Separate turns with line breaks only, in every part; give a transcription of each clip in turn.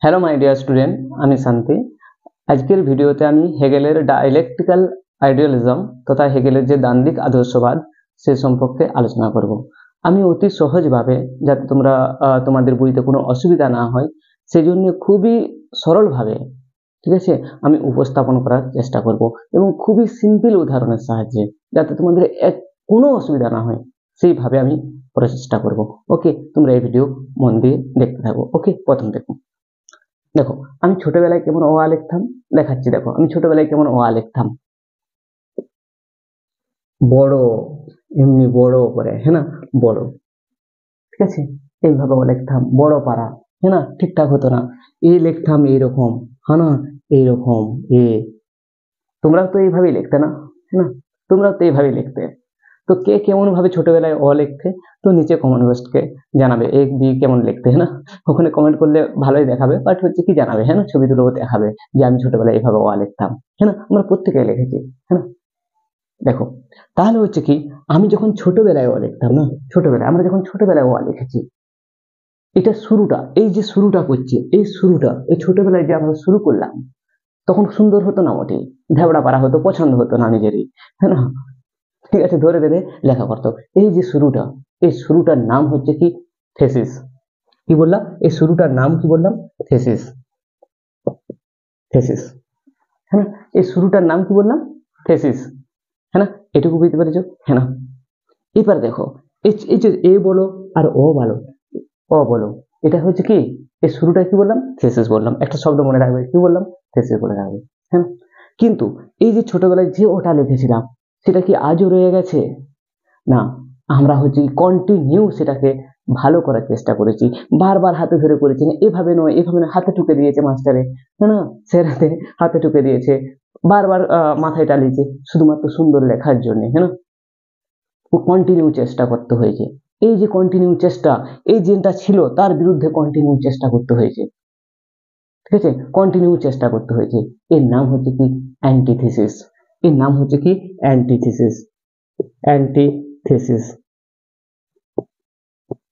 Hello my dear student, আমি শান্তি। আজকের ভিডিওতে আমি হেগেলের ডায়ালেকটিক্যাল আইডিয়ালিজম তথা হেগেলের যে দ্বান্দ্বিক আদর্শবাদ সে সম্পর্কে আলোচনা করব। আমি অতি সহজভাবে, যাতে তোমরা তোমাদের বইতে কোনো অসুবিধা না হয় সেজন্য খুবই সরলভাবে, ঠিক আছে, আমি উপস্থাপন করার চেষ্টা করব এবং খুবই সিম্পল উদাহরণের সাহায্যে, যাতে তোমাদের কোনো অসুবিধা না হয় সেইভাবে আমি প্রচেষ্টা করব। ওকে, তোমরা এই ভিডিও মন দিয়ে দেখতে থাকো। ওকে, প্রথম দেখো আমি ছোটবেলায় কেমন অ আ লিখতাম, দেখাচ্ছি। দেখো আমি ছোটবেলায় কেমন অ আ লিখতাম, বড়, এমনি বড় করে, হ্যাঁ না, বড়, ঠিক আছে, এইভাবে অ লিখতাম। বড় পারা, হ্যাঁ না, ঠিকঠাক হতো না, এ লিখতাম এইরকম, হ্যাঁ না, এইরকম এ। তোমরাও তো এইভাবেই লিখতে না, হ্যাঁ না, তোমরাও তো এইভাবেই লিখতে। তো কে কেমন ভাবে ছোটবেলায় অ লিখতে, তো নিচে কমেন্ট বক্সকে জানাবে। এ বি কেমন লিখতে, হ্যাঁ না, ওখানে কমেন্ট করলে ভালোই দেখাবে, বাট হচ্ছে কি জানাবে, হ্যাঁ না, ছবি তুলেও দেখাবে যে আমি ছোটবেলায় এইভাবে অ লিখতাম, হ্যাঁ না, আমরা প্রত্যেকেই লিখেছি, হ্যাঁ না। দেখো তাহলে হচ্ছে কি, আমি যখন ছোটবেলায় অ লিখতাম না, ছোটবেলায় আমরা যখন ছোটবেলায় অ লিখেছি, এটা শুরুটা, এই যে শুরুটা করছি, এই শুরুটা এই ছোটবেলায় যে আমরা শুরু করলাম, তখন সুন্দর হতো না মোটেই, ঝাবড়া পারা হতো, পছন্দ হতো না নিজেরই, হ্যাঁ না, ঠিক আছে, ধরে বেঁধে লেখা করতো। এই যে শুরুটা, এই শুরুটার নাম হচ্ছে কি থেসিস। কি বললাম, এই শুরুটার নাম কি বললাম, থেসিস, থেসিস, হ্যাঁ না, এই শুরুটার নাম কি বললাম, থেসিস, হ্যাঁ না, এটুকু বুঝতে পেরেছো, হ্যাঁ না। এবার দেখো এই যে এ বলো আর ও বলো, ও বলো, এটা হচ্ছে কি, এই শুরুটা কি বললাম, থেসিস বললাম। একটা শব্দ মনে রাখবে, কি বললাম, থেসিস বলে রাখবে, হ্যাঁ। কিন্তু এই যে ছোটবেলায় যে ওটা লিখেছিলাম, সেটা কি আজও রয়ে গেছে, না। আমরা হচ্ছে কন্টিনিউ সেটাকে ভালো করার চেষ্টা করেছি, বারবার হাতে ধরে করেছি, না এভাবে নয়, এভাবে নয়, হাতে ঠুকে দিয়েছে মাস্টারে, না স্যারাতে হাতে ঠুকে দিয়েছে, বারবার মাথায় টালিয়েছে শুধুমাত্র সুন্দর লেখার জন্য, হ্যাঁ না। ও কন্টিনিউ চেষ্টা করতে হয়েছে। এই যে কন্টিনিউ চেষ্টা, এই যেটা ছিল তার বিরুদ্ধে কন্টিনিউ চেষ্টা করতে হয়েছে, ঠিক আছে, কন্টিনিউ চেষ্টা করতে হয়েছে। এর নাম হচ্ছে কি অ্যান্টিথিসিস, এর নাম হচ্ছে কি অ্যান্টিথিসিস, অ্যান্টিথিসিস।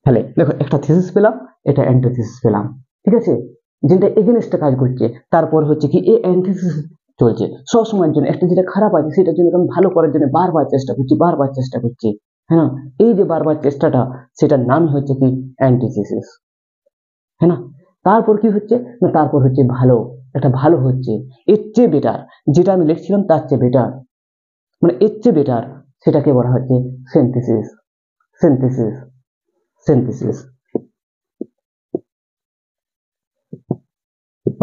তাহলে দেখো একটা থিসিস পেলাম, এটা অ্যান্টিথিসিস পেলাম, ঠিক আছে, যেটা এগেনস্টে কাজ করছে। তারপর হচ্ছে কি এই অ্যান্টিথিসিস চলছে সব সময়ের জন্য, একটা যেটা খারাপ আছে সেটার জন্য আমি ভালো করার জন্য বারবার চেষ্টা করছি, বারবার চেষ্টা করছি, হ্যাঁ। এই যে বারবার চেষ্টাটা, সেটার নাম হচ্ছে কি অ্যান্টিথিসিস, হ্যাঁ না। তারপর কি হচ্ছে না, তারপর হচ্ছে ভালো, একটা ভালো হচ্ছে, এর চেয়ে বেটার, যেটা আমি লিখছিলাম তার চেয়ে বেটার, মানে এর চেয়ে বেটার, সেটাকে বলা হচ্ছে সিনথেসিস, সিনথেসিস, সিনথেসিস।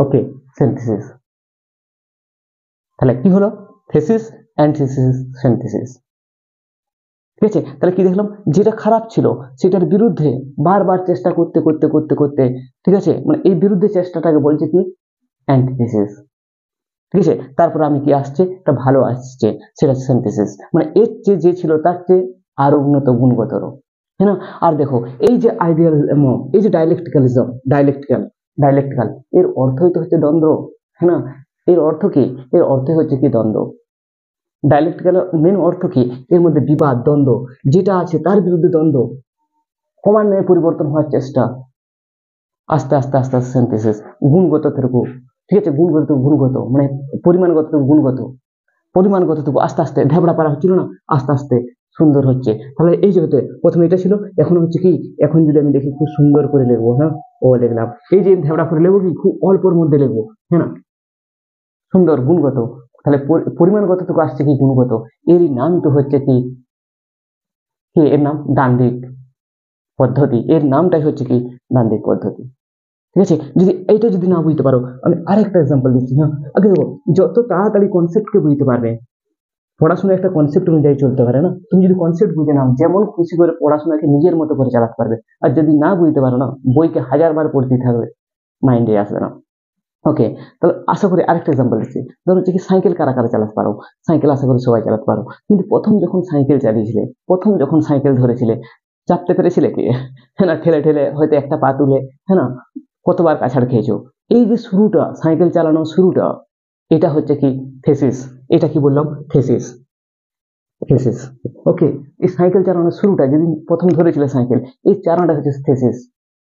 ওকে, সিনথেসিস। তাহলে কি হলো, থেসিস, অ্যান্টিথিসিস, সিনথেসিস, ঠিক আছে। তাহলে কি দেখলাম, যেটা খারাপ ছিল সেটার বিরুদ্ধে বারবার চেষ্টা করতে করতে করতে করতে, ঠিক আছে, মানে এই বিরুদ্ধে চেষ্টাটাকে বলছে কি অ্যান্টিথিসিস, ঠিক আছে। তারপর আমি কি আসছে, একটা ভালো আসছে, সেটা সিনথেসিস, মানে এর চেয়ে যে ছিল তার চেয়ে আরো উন্নত, গুণগতর, হ্যাঁ না। আর দেখো এই যে আইডিয়ালিজম, এই যে ডায়ালেকটিক্যালিজম, ডায়ালেকটিক্যাল এর অর্থই তো হচ্ছে দ্বন্দ্ব, হ্যাঁ না। এর অর্থ কি, এর অর্থই হচ্ছে কি দ্বন্দ্ব। ডায়ালেকটিক্যাল মেন অর্থ কি, এর মধ্যে বিবাদ, দ্বন্দ্ব, যেটা আছে তার বিরুদ্ধে দ্বন্দ্ব, ক্রমান্বয়ে পরিবর্তন হওয়ার চেষ্টা, আস্তে আস্তে আস্তে আস্তে সিনথেসিস, গুণগত থেকে, ঠিক আছে, গুণগত থেকে গুণগত, মানে পরিমাণগত থেকে গুণগত, পরিমাণগত থেকে আস্তে আস্তে ঢেবড়া পারা হচ্ছিল না, আস্তে আস্তে সুন্দর হচ্ছে। তাহলে এই যে হতে প্রথমে এটা ছিল, এখন হচ্ছে কি, এখন যদি আমি দেখি খুব সুন্দর করে লিখবো, হ্যাঁ, ও লিখলাম, এই যে ঢেবড়া করে লিখবো কি, খুব অল্পর মধ্যে লিখবো, হ্যাঁ না, সুন্দর গুণগত। তাহলে পরিমাণগত থেকে আসছে কি গুণগত, এরই নাম তো হচ্ছে কি, কি এর নাম দ্বান্দ্বিক পদ্ধতি, এর নামটাই হচ্ছে কি দ্বান্দ্বিক পদ্ধতি, ঠিক আছে। যদি এইটা যদি না বুঝতে পারো, আমি আরেকটা এক্সাম্পল দিচ্ছি, হ্যাঁ। আগে দেখো, যত তাড়াতাড়ি কনসেপ্টকে বুঝতে পারবে, পড়াশোনা একটা কনসেপ্ট অনুযায়ী চলতে পারে না, তুমি যদি কনসেপ্ট বুঝে নাও, যেমন খুশি করে পড়াশোনাকে নিজের মতো করে চালাতে পারবে। আর যদি না বুঝতে পারো না, বইকে হাজারবার পড়তে থাকবে, মাইন্ডে আসবে না। ওকে, তাহলে আশা করি আরেকটা এক্সাম্পল দিচ্ছি। ধরো হচ্ছে কি, সাইকেল কারা কারা চালাতে পারো, সাইকেল আশা করি সবাই চালাতে পারো, কিন্তু প্রথম যখন সাইকেল চালিয়েছিলে, প্রথম যখন সাইকেল ধরেছিলে, চাপতে পেরেছিলে কি, হ্যাঁ না, ঠেলে ঠেলে হয়তো একটা পা তুলে, হ্যাঁ না, কতবার কাছাড় খেয়েছো। এই যে শুরুটা, সাইকেল চালানোর শুরুটা, এটা হচ্ছে কি থেসিস, এটা কি বললাম, থেসিস, থেসিস। ওকে, এই সাইকেল চালানোর শুরুটা, যেদিন প্রথম ধরেছিলে সাইকেল, এই চালানোটা হচ্ছে থেসিস,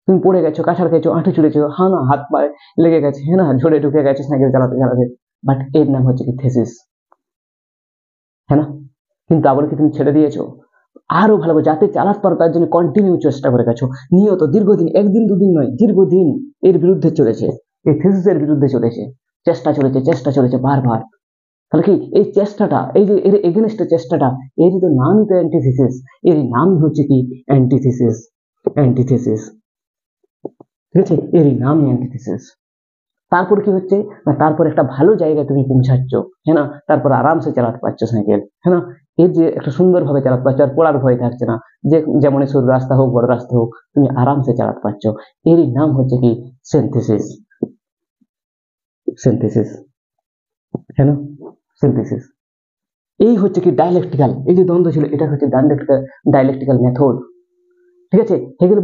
তুমি পড়ে গেছো, কাছাড় খেয়েছো, হাঁটু চুড়েছো, হ্যাঁ না, হাত পায়ে লেগে গেছে, হ্যাঁ না, ঝরে ঢুকে গেছো সাইকেল চালাতে চালাতে, বাট এর নাম হচ্ছে কি থিসিস, হ্যাঁ না? কিন্তু আবার কি তুমি ছেড়ে দিয়েছো? আরো ভালো করে যাতে চালাতে পারো তার জন্য কন্টিনিউ চেষ্টা করে গেছো, নিয়ত দীর্ঘদিন, একদিন দুদিন নয়, দীর্ঘদিন এর বিরুদ্ধে চলেছে, এই থিসিসের বিরুদ্ধে চলেছে, চেষ্টা চলেছে বারবার। তাহলে কি এই চেষ্টাটা, এই যে এর এগেনস্ট চেষ্টাটা, এর তো নামই তো অ্যান্টিথিসিস, এর নামই হচ্ছে কি অ্যান্টিথিসিস, অ্যান্টিথিসিস, ঠিক আছে, এরই নামই অ্যান্টিথিসিস। তারপর কি হচ্ছে না, তারপর একটা ভালো জায়গায় তুমি পৌঁছাচ্ছ, হ্যাঁ না, তারপর আরামসে চালাতে পারছো সাইকেল, হ্যাঁ না, এর যে একটা সুন্দরভাবে চালাতে পারছো, আর পড়ার ভয় থাকছে না, যে যেমন সরু রাস্তা হোক বড় রাস্তা হোক তুমি আরামসে চালাতে পারছো, এরই নাম হচ্ছে কি সিনথেসিস, সিনথেসিস, হ্যাঁ না, সিনথেসিস। এই হচ্ছে কি ডায়ালেকটিক্যাল, এই যে দ্বন্দ্ব ছিল এটা হচ্ছে ডায়ালেকটিক্যাল মেথড, ঠিক আছে। হেগেল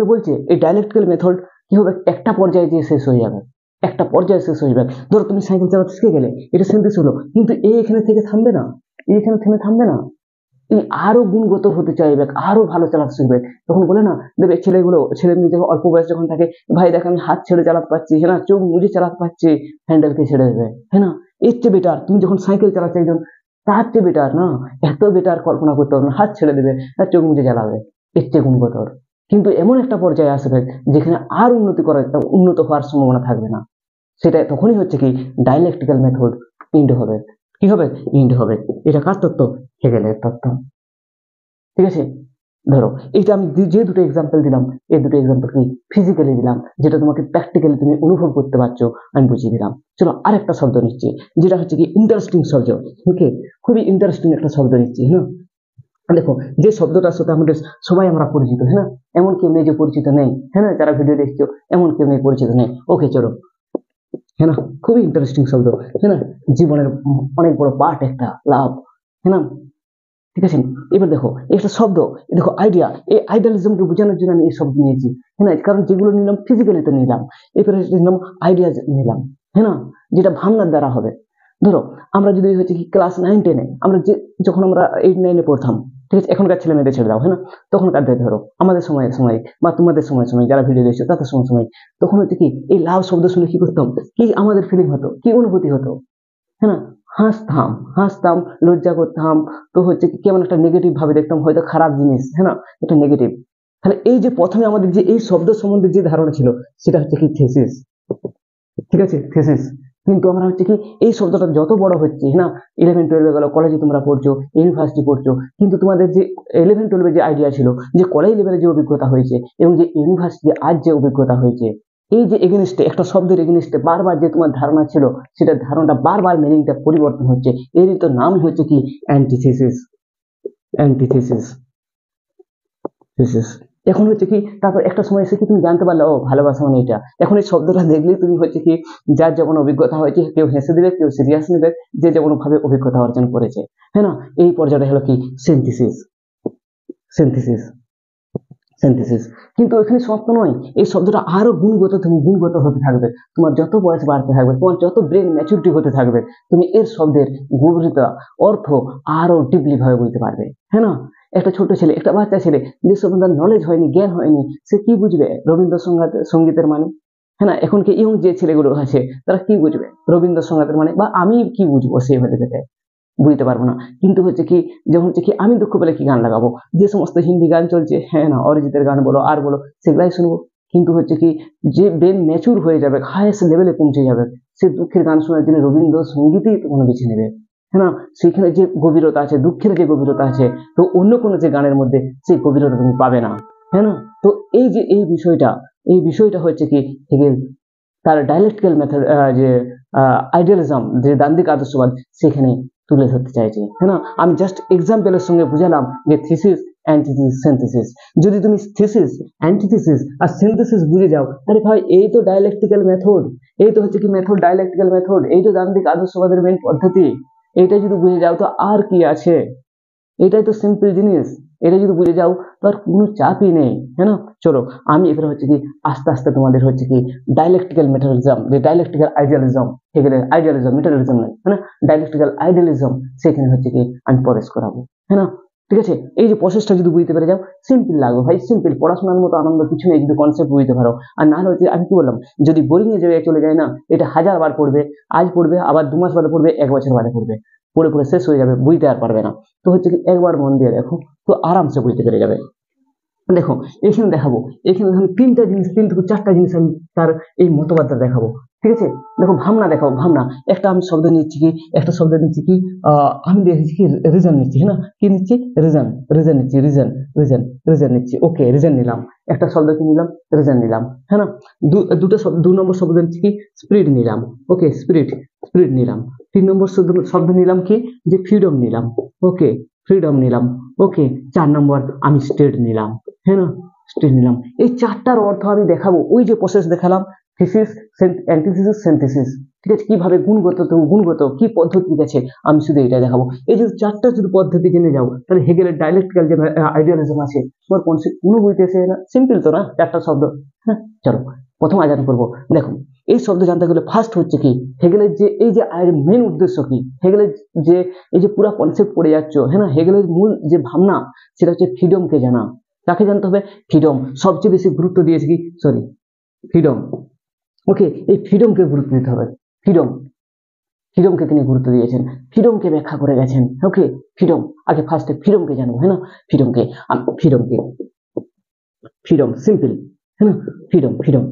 বলছে এই ডায়ালেকটিক্যাল মেথড কি হবে, একটা পর্যায়ে গিয়ে শেষ হয়ে যাবে, একটা পর্যায়ে শেষ হয়ে যাবে। ধরো তুমি সাইকেল চালাতে শিখে গেলে, এটা সিনথেসিস হলো, কিন্তু এখানে থেকে থামবে না, এখানে থেমে থামবে না, এই আরো গুণগত হতে চাইবে, আরো ভালো চালাতে শিখবে। তখন বলে না, দেখবে ছেলে মেয়ে যখন অল্প বয়স যখন থাকে, ভাই দেখ আমি হাত ছেড়ে চালাতে পারছি, হ্যাঁ না, চোখ মুজে চালাতে পারছি, হ্যান্ডেলকে ছেড়ে দেবে, হ্যাঁ না, এর চেয়ে বেটার তুমি যখন সাইকেল চালাচ্ছ একজন, তার চেয়ে বেটার না, এত বেটার কল্পনা করতে পারবে না, হাত ছেড়ে দেবে আর চোখ মুজে চালাবে, এর চেয়ে গুণগতর। কিন্তু এমন একটা পর্যায়ে আসবে যেখানে আর উন্নত হওয়ার সম্ভাবনা থাকবে না, সেটা তখনই হচ্ছে কি ডায়ালেকটিক্যাল মেথড ইন্ড হবে, কি হবে, ইন্ড হবে। এটা কার তত্ত্ব? হেগেলের তত্ত্ব, ঠিক আছে। ধরো এইটা আমি যে দুটো এক্সাম্পল দিলাম, এই দুটো এক্সাম্পল কি ফিজিক্যালি দিলাম, যেটা তোমাকে প্র্যাকটিক্যালি তুমি অনুভব করতে পারছো, আমি বুঝিয়ে দিলাম। চলো আরেকটা শব্দ নিচ্ছি, যেটা হচ্ছে কি ইন্টারেস্টিং শব্দ, ওকে, খুবই ইন্টারেস্টিং একটা শব্দ নিচ্ছি, হ্যাঁ। দেখো যে শব্দটার সাথে আমাদের সবাই আমরা পরিচিত, হ্যাঁ, এমন কেউ নেই যে পরিচিত নেই, হ্যাঁ না, যারা ভিডিও দেখছো এমন কেউ নেই পরিচিত নেই, ওকে চলো, হ্যাঁ না, খুবই ইন্টারেস্টিং শব্দ, হ্যাঁ না, জীবনের অনেক বড় পার্ট, একটা লাভ, হ্যাঁ না, ঠিক আছে। এবার দেখো একটা শব্দ, দেখো আইডিয়া, এই আইডিয়ালিজমকে বোঝানোর জন্য আমি এই শব্দ নিয়েছি, হ্যাঁ না, কারণ যেগুলো নিলাম ফিজিক্যালি তো নিলাম, এরপরে নিলাম আইডিয়া নিলাম, হ্যাঁ না, যেটা ভাবনার দ্বারা হবে। ধরো আমরা যদি হচ্ছে কি ক্লাস 9-10-এ আমরা যখন আমরা 8-9-এ পড়তাম, ঠিক আছে, এখনকার ছেলে মেয়েদের ছেড়ে দাও, হ্যাঁ না, তখনকার ধরো আমাদের সময় বা তোমাদের সময় যারা ভিডিও দেখছো তাদের সময়, তখন হচ্ছে কি এই লাভ শব্দ শুনে কি করতাম, কি আমাদের ফিলিং হতো, কি অনুভূতি হতো, হ্যাঁ না, হাসতাম, লজ্জা করতাম, তো হচ্ছে কি কেমন একটা নেগেটিভ ভাবে দেখতাম, হয়তো খারাপ জিনিস, হ্যাঁ না, এটা নেগেটিভ। তাহলে এই যে প্রথমে আমাদের যে এই শব্দ সম্বন্ধে যে ধারণা ছিল, সেটা হচ্ছে কি থিসিস, ঠিক আছে, থিসিস। কিন্তু আমরা হচ্ছে কি এই শব্দটা যত বড় হচ্ছে, হ্যাঁ না, 11-12 গেল, কলেজে তোমরা পড়ছো, ইউনিভার্সিটি পড়ছো, কিন্তু তোমাদের যে 11-12 যে আইডিয়া ছিল, যে কলেজ লেভেলে যে অভিজ্ঞতা হয়েছে এবং যে ইউনিভার্সিটি আজ যে অভিজ্ঞতা হয়েছে, এই যে এগেনস্টে একটা শব্দের এগেনস্টে বারবার যে তোমার ধারণা ছিল, সেটা ধারণাটা বারবার মিনিংটা পরিবর্তন হচ্ছে, এরই তো নাম হচ্ছে কি অ্যান্টিথিসিস, অ্যান্টিথিসিস, থিসিস। এখন হচ্ছে কি তারপর একটা সময় এসে কি তুমি জানতে পারলে, ও ভালোবাসা মানে এটা, এখন এই শব্দটা দেখলেই তুমি হচ্ছে কি যার যেমন অভিজ্ঞতা হয়েছে, কেউ হেসে দিবে, কেউ সিরিয়াস নেবে, যে যেমন ভাবে অভিজ্ঞতা অর্জন করেছে, হ্যাঁ না, এই পর্যায়টা হলো কি সিনথিসিস, সিনথিসিস, সিনথেসিস। কিন্তু এখানে সমাপ্ত নয়, এই শব্দটা আরো গুণগত হতে থাকবে, তোমার যত বয়স বাড়তে থাকবে, তোমার যত ব্রেন ম্যাচুরিটি হতে থাকবে, তুমি এর শব্দের গভীরতা, অর্থ আরো ডিপলি ভাবে বুঝতে পারবে, হ্যাঁ না। একটা ছোট ছেলে, একটা বাচ্চা ছেলে, যে সম্বন্ধে নলেজ হয়নি, জ্ঞান হয়নি, সে কি বুঝবে রবীন্দ্রসঙ্গীতের মানে, হ্যাঁ না, এখনকে ইয়ং যে ছেলেগুলো আছে তারা কি বুঝবে রবীন্দ্রসঙ্গীতের মানে, বা আমি কি বুঝবো সেই হতে থেকে, বুঝতে পারবো না। কিন্তু হচ্ছে কি যখন হচ্ছে কি আমি দুঃখ পেলে কি গান লাগাবো, যে সমস্ত হিন্দি গান চলছে, হ্যাঁ না, অরিজিতের গান বলো আর বলো, সেগুলাই শুনবো। কিন্তু হচ্ছে কি যে ব্রেন ম্যাচুর হয়ে যাবে, হায়েস্ট লেভেলে পৌঁছে যাবে, সে দুঃখের গান শোনার জন্য রবীন্দ্রসঙ্গীতই তখন বেছে নেবে, হ্যাঁ না, সেখানে যে গভীরতা আছে, দুঃখের যে গভীরতা আছে, তো অন্য কোনো যে গানের মধ্যে সেই গভীরতা তুমি পাবে না, হ্যাঁ না। তো এই যে এই বিষয়টা হচ্ছে কি হেগেল তার ডায়ালেকটিক্যাল মেথড, যে আইডিয়ালিজম, যে দান্দিক আদর্শবাদ, সেখানে তুলে ধরতে চাইছে, হ্যাঁ না। আমি জাস্ট এক্সাম্পলের সঙ্গে বুঝালাম যে থিসিস, অ্যান্টিথিসিস, সিনথেসিস। যদি তুমি থিসিস, অ্যান্টিথিসিস আর সিনথেসিস বুঝে যাও, আরে ভাই এই তো ডায়ালেকটিক্যাল মেথড, এই তো হচ্ছে কি মেথড, ডায়ালেকটিক্যাল মেথড, এই তো দান্দিক আদর্শবাদের মেন পদ্ধতি, এইটা যদি বুঝে যাও তো আর কি আছে, এটাই তো সিম্পল জিনিস, এটা যদি বুঝে যাও তো আর কোনো চাপই নেই, হ্যাঁ না। চলো আমি এবারে হচ্ছে কি আস্তে আস্তে তোমাদের হচ্ছে কি ডায়ালেকটিক্যাল মেটারিজম, যে ডায়ালেকটিক্যাল আইডিয়ালিজম, সেখানে আইডিয়ালিজম মেটারিজম নয়, হ্যাঁ না, ডায়ালেকটিক্যাল আইডিয়ালিজম, সেখানে হচ্ছে কি আমি প্রবেশ করাবো, হ্যাঁ না। ঠিক আছে, এই যে প্রসেসটা যদি বুঝতে পেরে যাও, সিম্পল লাগবে ভাই, সিম্পল, পড়াশোনার মতো আনন্দ কিছু নেই যদি কনসেপ্ট বুঝতে পারো। আর না হলে আমি কি বললাম, যদি বোরিং এর জায়গায় চলে যায় না, এটা 1000 বার পড়বে, আজ পড়বে, আবার 2 মাস বাদে পড়বে, 1 বছর বাদে পড়বে, পড়ে পড়ে শেষ হয়ে যাবে, বুঝতে আর পারবে না। তো হচ্ছে কি একবার মন দিয়ে দেখো, তো আরামসে বুঝতে পেরে যাবে। দেখো এখানে দেখাবো, এখানে দেখো 3টা জিনিস, 3 থেকে 4টা জিনিস আমি তার এই মতবাদটা দেখাবো। ঠিক আছে, দেখো ভাবনা দেখাবো, ভাবনা একটা আমি শব্দ নিচ্ছি কি, একটা শব্দ নিচ্ছি কি, আমি দেখেছি কি রিজন নিচ্ছি, হ্যাঁ না, কি নিচ্ছি, রিজন, রিজন নিচ্ছি, রিজন, রিজন, রিজন নিচ্ছি, ওকে রিজন নিলাম, একটা শব্দ কি নিলাম, রিজন নিলাম, হ্যাঁ না, দুটো শব্দ, 2 নম্বর শব্দ নিচ্ছি কি, স্পিরিট নিলাম, ওকে স্পিরিট, স্পিরিট নিলাম। 3 নম্বর শব্দ নিলাম কি, যে ফ্রিডম নিলাম, ওকে ফ্রিডম নিলাম, ওকে 4 নম্বর আমি স্টেট নিলাম, হ্যাঁ না, স্টেট নিলাম। এই 4টার অর্থ আমি দেখাবো, ওই যে প্রসেস দেখালাম, থিসিস, অ্যান্টিথিসিস, সিনথেসিস, ঠিক আছে, কিভাবে গুণগত তো গুণগত কি পদ্ধতি আছে, আমি শুধু এটা দেখাবো। এই যে 4টা যদি পদ্ধতি জেনে যাও, তাহলে হেগেলের ডায়ালেকটিক্যাল যে আইডিয়ালিজম আছে, তোমার কোনো বইতে এসে না, সিম্পল তো না 4টা শব্দ। হ্যাঁ চলো প্রথম আলোচনা করবো। দেখো এই শব্দ জানতে গেলে ফার্স্ট হচ্ছে কি, হেগেলের যে এই যে মেন উদ্দেশ্য কি, হেগেলের যে এই যে পুরো কনসেপ্ট পড়ে যাচ্ছ, হ্যাঁ না, হেগেলের মূল যে ভাবনা সেটা হচ্ছে ফ্রিডমকে জানা। তাকে জানতে হবে ফ্রিডম, সবচেয়ে বেশি গুরুত্ব দিয়েছে কি, সরি ফ্রিডম, ওকে এই ফ্রিডমকে গুরুত্ব দিতে হবে, ফ্রিডম, ফ্রিডমকে তিনি গুরুত্ব দিয়েছেন, ফ্রিডমকে ব্যাখ্যা করে গেছেন, ওকে ফ্রিডম, আগে ফার্স্টে ফ্রিডমকে জানবো, হ্যাঁ না, ফ্রিডমকে, ফ্রিডমকে, ফ্রিডম সিম্পল, হ্যাঁ না, ফ্রিডম, ফ্রিডম,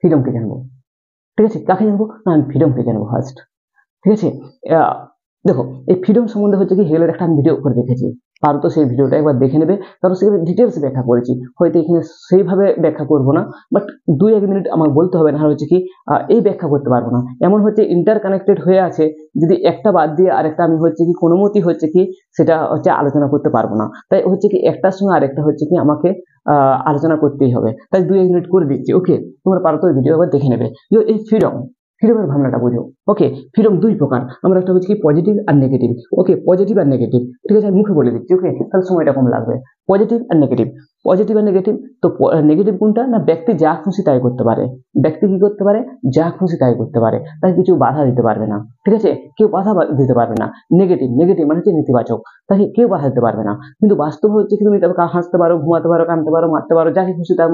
ফ্রিডমকে জানবো। ঠিক আছে, কাকে জানবো না, আমি ফ্রিডমকে জানবো ফার্স্ট। ঠিক আছে, দেখো এই ফ্রিডম সম্বন্ধে হচ্ছে কি, হেগেলের একটা আমি ভিডিও করে রেখেছি, পারো তো সেই ভিডিওটা একবার দেখে নেবে, কারণ সেখানে ডিটেলস ব্যাখ্যা করেছি, হয়তো এখানে সেইভাবে ব্যাখ্যা করবো না, বাট 2-1 মিনিট আমাকে বলতে হবে, না হচ্ছে কি এই ব্যাখ্যা করতে পারবো না, এমন হচ্ছে ইন্টার কানেক্টেড হয়ে আছে, যদি একটা বাদ দিয়ে আরেকটা আমি হচ্ছে কি কোনো মতেই হচ্ছে কি সেটা হচ্ছে আলোচনা করতে পারবো না, তাই হচ্ছে কি একটার সঙ্গে আরেকটা হচ্ছে কি আমাকে আলোচনা করতেই হবে, তাই 2-1 মিনিট করে দিচ্ছি, ওকে তোমরা পারো তো ওই ভিডিও একবার দেখে নেবে। এই ফ্রিডম, ফ্রিডমের ভাবনাটা বুঝো, ওকে ফ্রিডম 2 প্রকার, আমরা একটা হচ্ছে কি পজিটিভ আর নেগেটিভ, ওকে পজিটিভ আর নেগেটিভ, ঠিক আছে আমি মুখে বলে দিচ্ছি, ওকে তাহলে সময়টা কম লাগবে। পজিটিভ আর নেগেটিভ, পজিটিভ আর নেগেটিভ, তো নেগেটিভ কোনটা না, ব্যক্তি যা খুশি তাই করতে পারে, ব্যক্তি কি করতে পারে, যা খুশি তাই করতে পারে, তাই কিছু বাধা দিতে পারবে না, ঠিক আছে কেউ বাধা দিতে পারবে না। নেগেটিভ, নেগেটিভ মানে হচ্ছে নেতিবাচক, তাকে কেউ বাধা দিতে পারবে না, কিন্তু বাস্তব হচ্ছে কি তুমি তাকে হাসতে পারো, ঘুমাতে পারো, কাঁদতে পারো, মারতে পারো, যাকে খুশি তা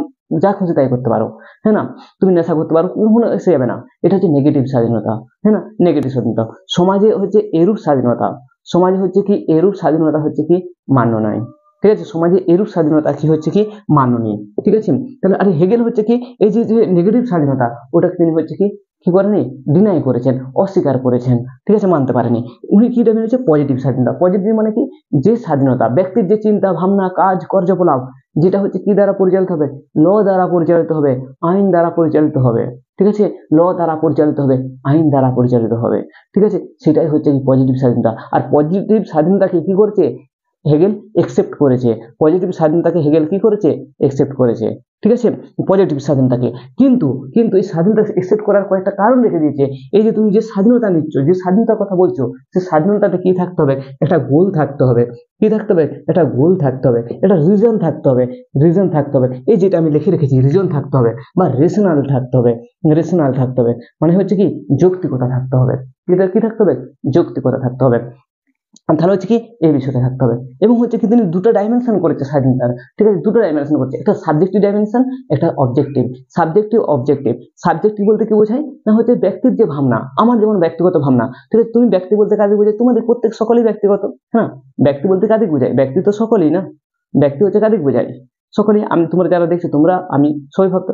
যা খুশি তাই করতে পারো, হ্যাঁ না, তুমি নেশা করতে পারো, কখনো এসে যাবে না, এটা হচ্ছে নেগেটিভ স্বাধীনতা, হ্যাঁ না, নেগেটিভ স্বাধীনতা। সমাজে হচ্ছে এরূপ স্বাধীনতা, সমাজে হচ্ছে কি এরূপ স্বাধীনতা হচ্ছে কি মান্য নয়, ঠিক আছে, সমাজে এরূপ স্বাধীনতা কি হচ্ছে কি মান্য নেই, ঠিক আছে। তাহলে আরে হেগেল হচ্ছে কি এই যে যে নেগেটিভ স্বাধীনতা, ওটাকে তিনি হচ্ছে কি কি করেনি, ডিনাই করেছেন, অস্বীকার করেছেন, ঠিক আছে মানতে পারেনি। উনি কি দাবি হচ্ছে পজিটিভ স্বাধীনতা, পজিটিভ মানে কি, যে স্বাধীনতা ব্যক্তির যে চিন্তা ভাবনা কাজ কার্যকলাপ, যেটা হচ্ছে কি দ্বারা পরিচালিত হবে, ল দ্বারা পরিচালিত হবে, আইন দ্বারা পরিচালিত হবে, ঠিক আছে ল দ্বারা পরিচালিত হবে, আইন দ্বারা পরিচালিত হবে, ঠিক আছে, সেটাই হচ্ছে কি পজিটিভ স্বাধীনতা। আর পজিটিভ স্বাধীনতাকে কি করছে, হেগেল একসেপ্ট করেছে, পজিটিভ স্বাধীনতাকে হেগেল কি করেছে, একসেপ্ট করেছে, ঠিক আছে পজিটিভ স্বাধীনতাকে। কিন্তু কিন্তু এই স্বাধীনতা একসেপ্ট করার কয়েকটা কারণ রেখে দিয়েছে, এই যে তুমি যে স্বাধীনতা নিচ্ছ, যে স্বাধীনতার কথা বলছো, সেই স্বাধীনতাটা কি থাকতে হবে, একটা গোল থাকতে হবে, কি থাকতে হবে, একটা গোল থাকতে হবে, একটা রিজন থাকতে হবে, রিজন থাকতে হবে, এই যেটা আমি লিখে রেখেছি রিজন থাকতে হবে, বা রেশনাল থাকতে হবে, রেশনাল থাকতে হবে, মানে হচ্ছে কি যৌক্তিকতা থাকতে হবে, কি থাকতে হবে, যৌক্তিকতা থাকতে হবে। তাহলে হচ্ছে কি এই বিষয়টা থাকতে হবে, এবং হচ্ছে কি তিনি 2টা ডাইমেনশন করেছে স্বাধীনতার, ঠিক আছে 2টা ডাইমেনশন করছে, একটা সাবজেক্টিভ ডাইমেনশন, একটা অবজেক্টিভ। সাবজেক্টিভ অবজেক্টিভ, সাবজেক্টিভ বলতে কি বোঝায় না, হচ্ছে ব্যক্তির যে ভাবনা, আমার যেমন ব্যক্তিগত ভাবনা, ঠিক আছে তুমি ব্যক্তি বলতে কাকে বোঝায়, তোমাদের প্রত্যেক সকলেই ব্যক্তিগত, হ্যাঁ ব্যক্তি বলতে কাকে বোঝায়, ব্যক্তি তো সকলেই না, ব্যক্তি হচ্ছে কাকে বোঝায়, সকলেই, আমি তোমরা যারা দেখছো তোমরা আমি সবাই ভাবতো,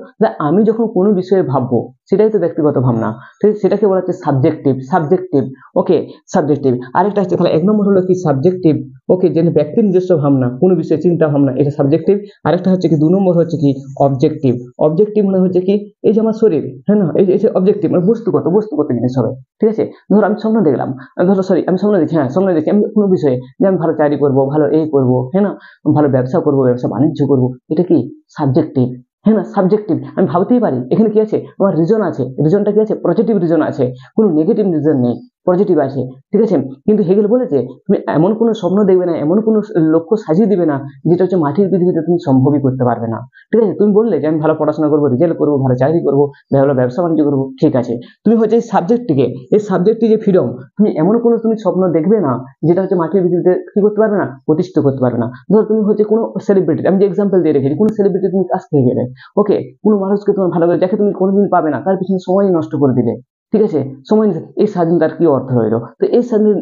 আমি যখন কোনো বিষয়ে ভাববো সেটাই তো ব্যক্তিগত ভাবনা, ঠিক আছে সেটাকে বলা হচ্ছে সাবজেক্টিভ, সাবজেক্টিভ, ওকে সাবজেক্টিভ। আরেকটা হচ্ছে তাহলে 1 নম্বর হলো কি সাবজেক্টিভ, ওকে যে ব্যক্তির নিজস্ব ভাবনা, কোনো বিষয়ে চিন্তা ভাবনা, এটা সাবজেক্টিভ। আরেকটা হচ্ছে কি 2 নম্বর হচ্ছে কি অবজেক্টিভ, অবজেক্টিভ মানে হচ্ছে কি এই যে আমার শরীর, হ্যাঁ না এই যে অবজেক্টিভ মানে বস্তুগত, বস্তুগত জিনিস হবে, ঠিক আছে ধরো আমি স্বপ্ন দেখলাম, ধরো সরি আমি স্বপ্ন দেখি, হ্যাঁ স্বপ্ন দেখি আমি কোনো বিষয়ে যে আমি ভালো চাকরি করবো, ভালো এই করবো, হ্যাঁ না ভালো ব্যবসা করবো, ব্যবসা বাণিজ্য করবো, এটা কি সাবজেক্টিভ, হ্যাঁ না সাবজেক্টিভ, আমি ভাবতেই পারি, এখানে কি আছে আমার রিজন আছে, রিজনটা কি আছে পজিটিভ রিজন আছে, কোনো নেগেটিভ রিজন নেই, পজিটিভ আছে, ঠিক আছে। কিন্তু হেগেল বলেছে তুমি এমন কোনো স্বপ্ন দেখবে না, এমন কোনো লক্ষ্য সাজিয়ে দিবে না যেটা হচ্ছে মাটির পৃথিবীতে তুমি সম্ভবই করতে পারবে না, ঠিক আছে। তুমি বললে যে আমি ভালো পড়াশোনা করবো, রেজাল্ট করবো, ভালো চাকরি করবো, ভালো ব্যবসা বাণিজ্য করবো, ঠিক আছে। তুমি হচ্ছে এই সাবজেক্টটি যে ফ্রিডম, তুমি এমন কোনো তুমি স্বপ্ন দেখবে না যেটা হচ্ছে মাটির পৃথিবীতে কি করতে পারবে না, প্রতিষ্ঠিত করতে পারবে না। ধরো তুমি হচ্ছে কোনো সেলিব্রিটি, আমি যে এক্সাম্পল দিয়ে রেখেছি, কোনো সেলিব্রিটি তুমি কাছ থেকে গেলে, ওকে, কোনো মানুষকে তোমার ভালো করে যাকে তুমি কোনোদিন পাবে না, তার পিছনে সময় নষ্ট করে দিলে, ঠিক আছে, সময় এই স্বাধীনতার কি অর্থ রইলো? তো এই স্বাধীন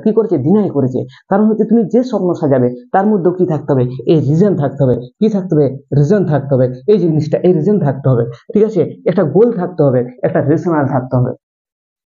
কি করেছে, ডিনাই করেছে। কারণ হচ্ছে তুমি যে স্বপ্ন সাজাবে তার মধ্যে কি থাকতে হবে, এই রিজন থাকতে হবে, কি থাকতে হবে, রিজন থাকতে হবে, এই জিনিসটা এই রিজন থাকতে হবে, ঠিক আছে, একটা গোল থাকতে হবে, একটা রেশনাল থাকতে হবে,